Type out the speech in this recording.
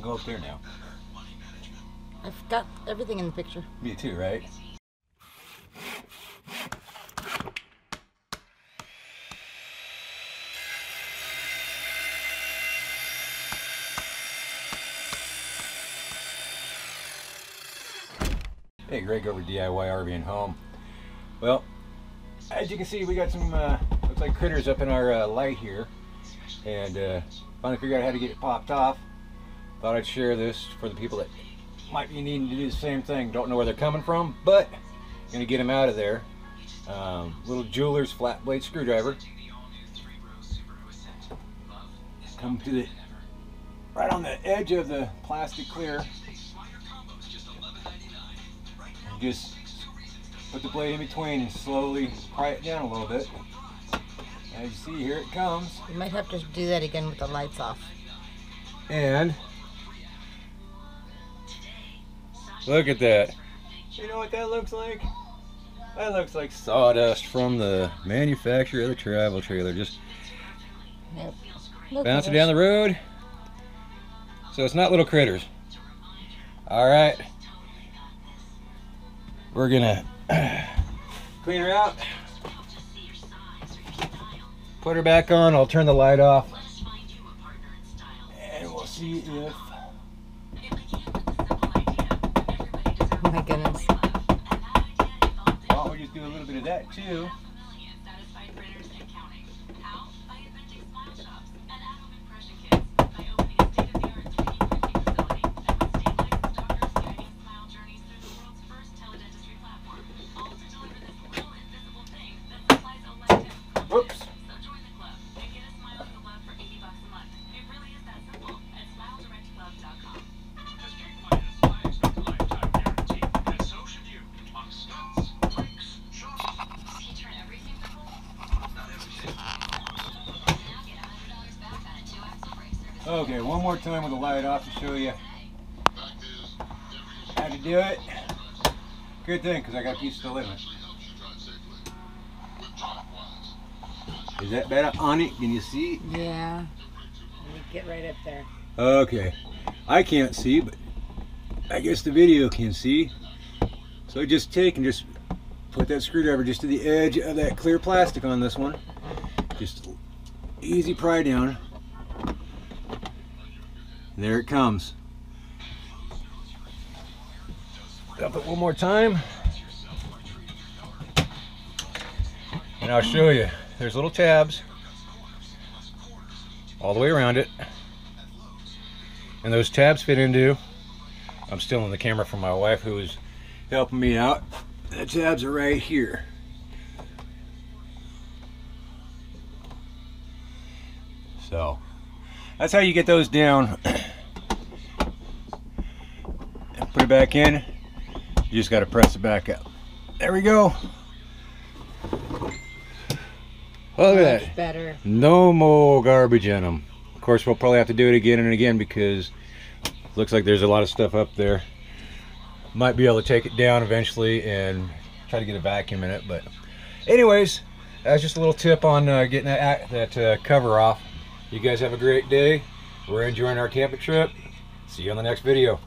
can go up there now. I've got everything in the picture. Me too, right? Hey, Greg over DIY RV and Home. Well, as you can see, we got some looks like critters up in our light here, and finally figured out how to get it popped off. Thought I'd share this for the people that might be needing to do the same thing. Don't know where they're coming from, but gonna get them out of there. Little jeweler's flat blade screwdriver. Come to the right on the edge of the plastic clear. Just put the blade in between and slowly pry it down a little bit. As you see, here it comes. You might have to do that again with the lights off. And look at that. You know what that looks like? That looks like sawdust from the manufacturer of the travel trailer. Just bouncing down the road. So it's not little critters. All right. We're gonna clean her out, put her back on. I'll turn the light off, and we'll see if. Oh my goodness. Well, we'll just do a little bit of that too. Whoops. Okay, one more time with the light off to show you how to do it. Good thing, because I got these still in it. Is that better on it? Can you see? Yeah. Let me get right up there. Okay. I can't see, but I guess the video can see. So just take and just put that screwdriver just to the edge of that clear plastic on this one. Just easy pry down. There it comes. Dump it one more time. And I'll show you. There's little tabs all the way around it. And those tabs fit into, I'm still in the camera from my wife who is helping me out. The tabs are right here. So that's how you get those down. Put it back in. You just got to press it back up. There we go. Look at that. Better. No more garbage in them. Of course, we'll probably have to do it again and again because it looks like there's a lot of stuff up there. Might be able to take it down eventually and try to get a vacuum in it. But anyways, that's just a little tip on getting that cover off. You guys have a great day. We're enjoying our camping trip. See you on the next video.